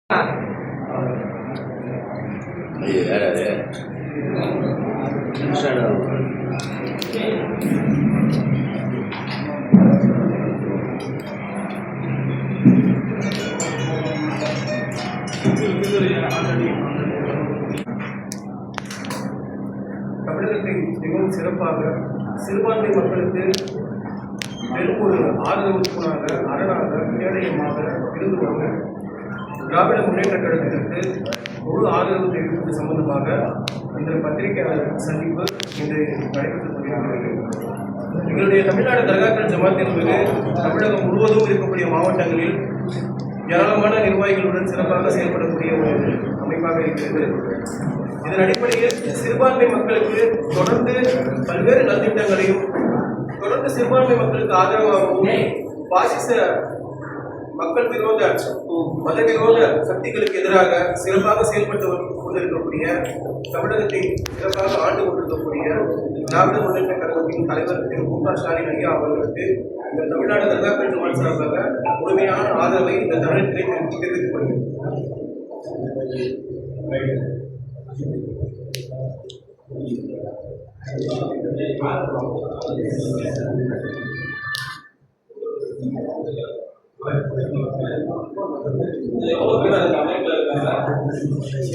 தமிழகத்தை மிகவும் சிறப்பாக சிறுபான்மை மக்களுக்கு பெரும் ஒரு ஆதரவுக்குனாக அரணாக கேடயமாக இருந்து வந்த திராவிட முன்னேற்ற கழகத்திற்கு முழு ஆதரவு தெரிவிப்பது சம்பந்தமாக இந்த பத்திரிகையாளர் சந்திப்பு இன்று நடைபெற்றுக் கொண்டிருக்கிறது. எங்களுடைய தமிழ்நாடு தர்காக்கள் ஜமாத் என்பது தமிழகம் முழுவதும் இருக்கக்கூடிய மாவட்டங்களில் ஏராளமான நிர்வாகிகளுடன் சிறப்பாக செயல்படக்கூடிய ஒரு அமைப்பாக இருக்கிறது. இதன் அடிப்படையில் சிறுபான்மை மக்களுக்கு தொடர்ந்து பல்வேறு நலத்திட்டங்களையும் தொடர்ந்து சிறுபான்மை மக்களுக்கு ஆதரவாகவும் பாசிச மக்கள் விரோத மத விரோத சக்திகளுக்கு எதிராக சிறப்பாக செயல்பட்டு கொண்டிருக்கக்கூடிய தமிழகத்தை சிறப்பாக ஆண்டு கொண்டிருக்கக்கூடிய திராவிட முன்னேற்ற கழகத்தின் தலைவர் திரு மு க ஸ்டாலின் ஐயா அவர்களுக்கு இந்த தமிழ்நாடு தர்காக்கள் ஜமாத் சார்பாக முழுமையான ஆதரவை இந்த தமிழகத்திலே தெரிவித்துக் கொள்கிறேன்.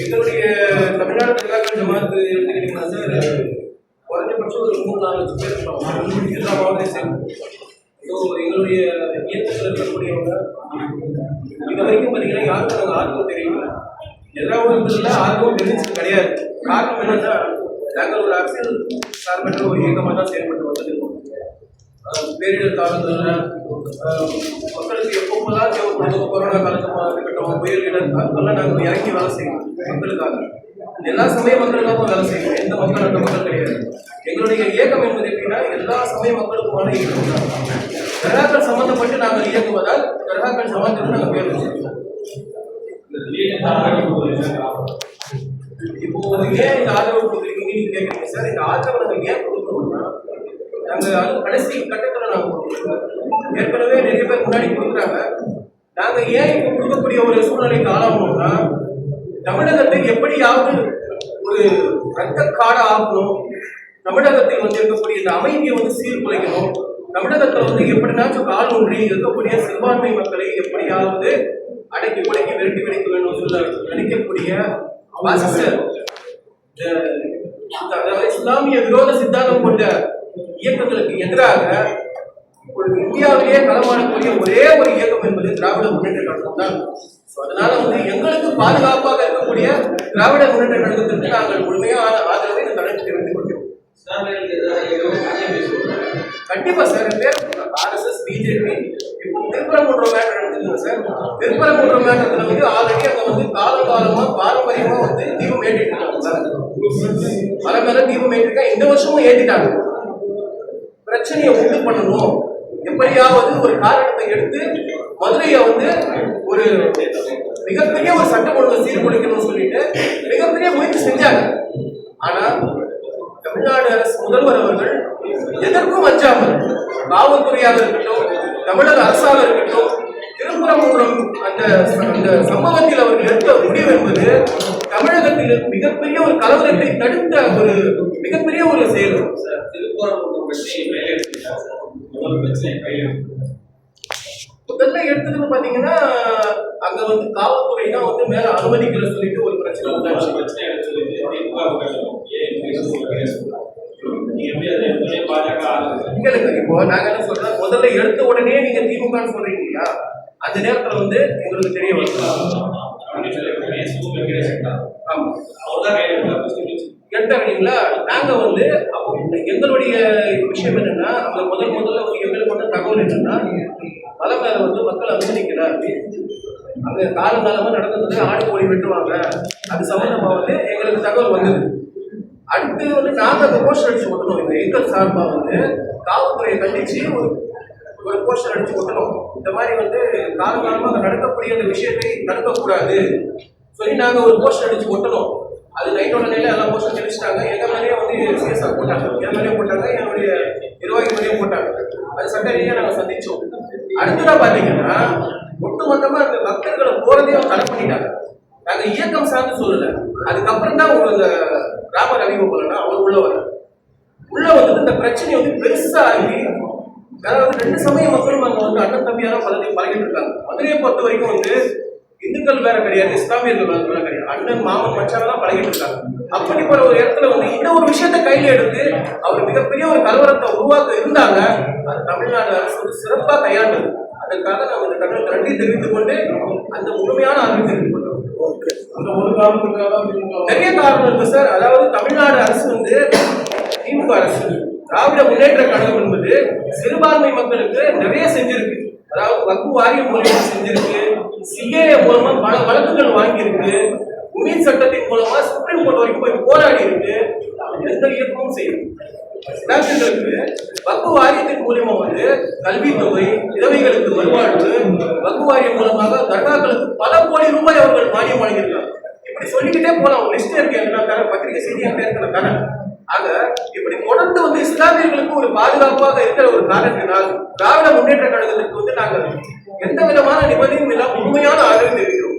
எங்களுடைய தமிழ்நாடு தர்காக்கள் ஜமாத் எடுத்துக்கிட்டீங்கன்னா சார், குறைஞ்சபட்சம் ஒரு 3-4 லட்சம் பேர் இருப்பாங்க எல்லா மாவட்டத்தையும் சேர்ந்து. ஸோ எங்களுடைய இயக்கத்தில் இருக்கக்கூடியவங்க இது வரைக்கும் பார்த்தீங்கன்னா யாருக்கும் நாங்கள் ஆர்வம் தெரியல, எல்லா ஊர்களும் ஆர்வம் தெரிஞ்சது கிடையாது. காரணம் என்னன்னா, நாங்கள் ஒரு அரசியல் சார்பற்ற ஒரு இயக்கமாக தான் செயல்பட்டு வந்துருக்கோம். பேரிடர் காலங்களில் மக்களுக்கு எப்போதான் தேவைப்படுதோ, கொரோனா காலமாக இருக்கட்டும், புயல்கள், அதெல்லாம் நாங்கள் இறங்கி வேலை செய்யணும் மக்களுக்காக. எல்லா சமய மக்களுக்காகவும் வேலை செய்யணும், எந்த மக்கள் அந்த மக்கள் கிடையாது. எங்களுடைய இயக்கம் என்பது எப்படின்னா எல்லா சமய மக்களுக்குமான இயக்கம் தான். தர்காக்கள் சம்பந்தப்பட்டு நாங்கள் இயக்குவதால் தர்காக்கள் ஜமாத்துக்கு நாங்கள் பேர் வச்சிருக்கோம். இப்போ ஏன் இந்த ஆதரவு கொடுக்குறீங்கன்னு நீங்க கேட்குறீங்க சார். இந்த ஆதரவை நாங்கள் ஏன் கொடுக்கணும்னா, நாங்கள் கடைசி கட்டத்தில் நாங்கள் ஏற்கனவே நிறைய பேர் முன்னாடி கொடுக்குறாங்க. நாங்கள் ஏன் இப்போ கொடுக்கக்கூடிய ஒரு சூழ்நிலைக்கு ஆளாகணும்னா, தமிழகத்தை எப்படியாவது ஒரு ரத்த காடை ஆகணும், தமிழகத்தில் இருக்கக்கூடிய இந்த அமைதியை சீர்குலைக்கணும், தமிழகத்தை எப்படினாச்சும் கால் ஒன்றி இருக்கக்கூடிய சிறுபான்மை மக்களை எப்படியாவது அடக்கி உடைக்கி விரட்டி விடைக்க வேண்டும் சொல்ல நினைக்கக்கூடிய இஸ்லாமிய விரோத சித்தாந்தம் கொண்ட இயக்கங்களுக்கு எதிராக ஒரு இந்தியாவிலேயே களமாடக்கூடிய ஒரே ஒரு இயக்கம் என்பது திராவிட முன்னேற்ற கழகம் தான். அதனால எங்களுக்கு பாதுகாப்பாக இருக்கக்கூடிய திராவிட முன்னேற்ற கழகத்திற்கு நாங்கள் முழுமையான ஆதரவை இந்த தலைமை தெரிவித்துக் கொள்கிறோம். கண்டிப்பா சார், பேர் ஆர்எஸ்எஸ், பிஜேபி, இப்போ திருப்பரங்குன்றம் மேட்டர் எடுத்துக்கோங்க சார். திருப்பரங்குன்றம் மேட்டர்ல ஆல்ரெடி அங்க காலகாலமா பாரம்பரியமா தீபம் ஏற்றிட்டு இருக்காங்க சார். மலை மேல தீபம் ஏற்றிருக்காங்க, இந்த வருஷமும் ஏற்றிட்டாங்க. பிரச்சனையை உண்டு பண்ணணும், எப்படியாவது ஒரு காரணத்தை எடுத்து மதுரையை ஒரு மிகப்பெரிய ஒரு சட்டம் ஒழுங்கு சீர்குலைக்கணும்னு சொல்லிட்டு மிகப்பெரிய முயற்சி செஞ்சாங்க. ஆனா தமிழ்நாடு அரசு முதல்வர் அவர்கள் எதற்கும் அஞ்சாமல் காவல்துறையாக இருக்கட்டும், தமிழக அரசாக இருக்கட்டும், திருப்பரங்குன்றம் அந்த சம்பவத்தில் அவர்கள் எடுத்த முடிவு என்பது தமிழகத்தில் மிகப்பெரிய ஒரு கலவரத்தை தடுத்த ஒரு மிகப்பெரிய ஒரு செயல். முதல்ல எடுத்ததுன்னு பாத்தீங்கன்னா, அங்க காவல்துறை தான் மேல அனுமதிக்கிற சொல்லிட்டு ஒரு பிரச்சனை உண்டாச்சு. இப்போ நாங்க என்ன சொல்றோம், முதல்ல எடுத்த உடனே நீங்க திமுக சொல்றீங்க இல்லையா, அந்த நேரத்துல எங்களுக்கு தெரிய வரும் எடுத்தீங்களா. நாங்க அப்போ எங்களுடைய விஷயம் என்னன்னா, அவங்க முதல்ல எங்களுக்கு தகவல் என்னன்னா, மலை மேல மக்கள் அனுமதிக்கல, அங்க காலகாலமா நடந்தது ஆடு கோழி வெட்டுவாங்க, அது சம்பந்தமா எங்களுக்கு தகவல் வந்தது. அடுத்து நாங்க அந்த போஸ்டர் அடிச்சு ஓட்டணும். இந்த எங்கள் சார்பா காவல்துறையை கண்டிச்சு ஒரு போஸ்டர் அடிச்சு ஓட்டணும். இந்த மாதிரி காலகாலமாக நடக்கக்கூடிய அந்த விஷயத்தை தடுக்கக்கூடாது சொல்லி நாங்க ஒரு போஸ்டர் அடிச்சு ஓட்டணும். அது நைட்டோட நைட்ல எல்லா போஸ்டர் தெளிச்சிட்டாங்க. எங்க மேலேயே சிஎஸ்ஆர் போட்டாங்க, என் மேலேயும் போட்டாங்க, என்னுடைய நிர்வாகி மேலேயும் போட்டாங்க. அது சட்ட ரீதியாக நாங்கள் சந்திச்சோம். அடுத்ததான் பாத்தீங்கன்னா, ஒட்டுமொத்தமா அந்த பக்தர்களை போறதையும் தடை பண்ணிட்டாங்க. நாங்க இயக்கம் சார்ந்து சொல்லல. அதுக்கப்புறம் தான் ஒரு ராம ரவிகோபாலனா அவர் உள்ள வந்துட்டு இந்த பிரச்சனை வந்து பெருசா ஆகி, அதாவது 2 சமய மக்களும் அங்க வந்து அண்ணன் தம்பியாரும் பழகிட்டு இருக்காங்க. மதுரையை பொறுத்த வரைக்கும் வந்து இந்துக்கள் வேற கிடையாது, இஸ்லாமியர்கள் வேற கிடையாது, அண்ணன் மாமன் மச்சான தான் பழகிட்டு இருக்காங்க. அப்படிப்பட்ட ஒரு இடத்துல வந்து இந்த ஒரு விஷயத்த கையில எடுத்து அவர் மிகப்பெரிய ஒரு கலவரத்தை உருவாக்க இருந்தாங்க. அது தமிழ்நாடு அரசு வந்து சிறப்பா கையாண்டது. அதற்காக நம்ம இந்த கடவுளுக்கு நன்றி தெரிவித்துக் கொண்டு அந்த முழுமையான அறிவு தெரிவித்துக் கொண்டோம். நிறைய காரணம் இருக்கு சார். அதாவது தமிழ்நாடு அரசு வந்து திமுக அரசு, திராவிட முன்னேற்ற கழகம் என்பது சிறுபான்மை மக்களுக்கு நிறைய செஞ்சிருக்கு. அதாவது வக்ஃப் வாரியம் மூலமா செஞ்சிருக்கு, சிஏஏ மூலமா பல வழக்குகள் வாங்கியிருக்கு, உமீத் சட்டத்தின் மூலமா சுப்ரீம் கோர்ட் வரைக்கும் போய் போராடி இருக்கு. எந்த இயக்கமும் செய்யும் இஸ்லாமியர்களுக்கு வக்ஃப் வாரியத்தின் மூலமா வந்து கல்வித்தொகை, விதவைகளுக்கு வருவாழ்வு, வக்ஃப் வாரியம் மூலமாக தர்காக்களுக்கு பல கோடி ரூபாய் அவர்கள் மானியம் வழங்கியிருக்காங்க. இப்படி சொல்லிக்கிட்டே போலாம். ஒரு லிஸ்ட் இருக்கு, என்ன பத்திரிகை செய்தி இருக்கிற. ஆக இப்படி தொடர்ந்து வந்து இஸ்லாமியர்களுக்கு ஒரு பாதுகாப்பாக இருக்கிற ஒரு காரணத்தினால் திராவிட முன்னேற்ற கழகத்திற்கு வந்து நாங்கள் எந்த விதமான நிபந்தனையும் இல்லாம உண்மையான ஆதரவு தெரிவிக்கிறோம்.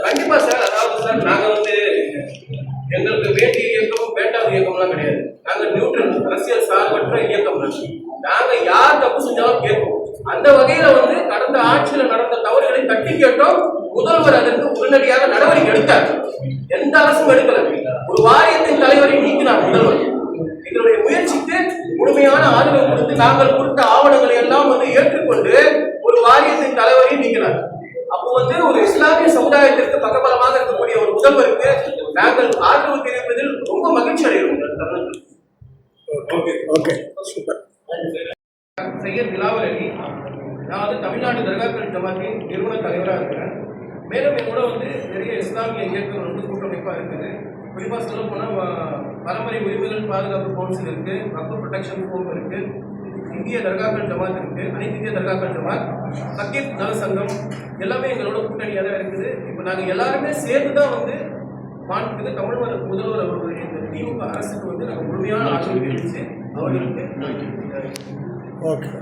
கண்டிப்பா சார். அதாவது சார், நாங்க வந்து எங்களுக்கு வேண்டிய இயக்கம் வேண்டாத இயக்கம்லாம் கிடையாது. நாங்க நியூட்ரல், அரசியல் சார்பற்ற இயக்கம். நாங்க யார் தப்பு செஞ்சாலும் கேட்போம். அந்த வகையில வந்து கடந்த ஆட்சியில் நடந்த தவறுகளை தட்டி கேட்டோம். முதல்வர் அதற்கு உடனடியாக நடவடிக்கை எடுத்தார். எந்த அரசும் எடுக்கல. ஒரு வாரியத்தின் தலைவரை நீக்கினார் முதல்வர். எங்களுடைய முயற்சிக்கு முழுமையான ஆதரவு கொடுத்து நாங்கள் கொடுத்த ஆவணங்களை எல்லாம் வந்து ஏற்றுக்கொண்டு ஒரு வாரியத்தின் தலைவரை நீக்கினார். அப்போ வந்து ஒரு இஸ்லாமிய சமுதாயத்திற்கு பக்கபலமாக இருக்கக்கூடிய ஒரு முதல்வருக்கு நாங்கள் ஆதரவு தெரிவிப்பதில் ரொம்ப மகிழ்ச்சி அடைகிறோம். சையத் பிலாவல் அலி, நான் வந்து தமிழ்நாடு தர்காக்கள் ஜமாத்தின் நிறுவன தலைவராக இருக்கிறேன். மேலும் என்னோட வந்து நிறைய இஸ்லாமிய இயக்கங்கள் வந்து கூட்டமைப்பாக இருக்குது. குறிப்பாக சொல்ல போனால் பரம்பரை உரிமைகள் பாதுகாப்பு கவுன்சில் இருக்குது, வக்ஃப் ப்ரொடெக்ஷன் ஃபோரம் இருக்குது, இந்திய தர்காக்கள் ஜமாத் இருக்குது, அனைத்து இந்திய தர்காக்கள் ஜமாத், சக்கீத் நல சங்கம், எல்லாமே எங்களோட கூட்டணியாக தான் இருக்குது. இப்போ நாங்கள் எல்லாருமே சேர்ந்து தான் வந்து மாநிலத்துக்கு தமிழ் முதல்வர் அவர்களுடைய இந்த திமுக அரசுக்கு வந்து நாங்கள் முழுமையான ஆட்சி தெரிவித்து அவர்களுக்கு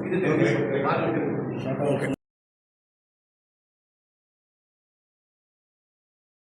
இது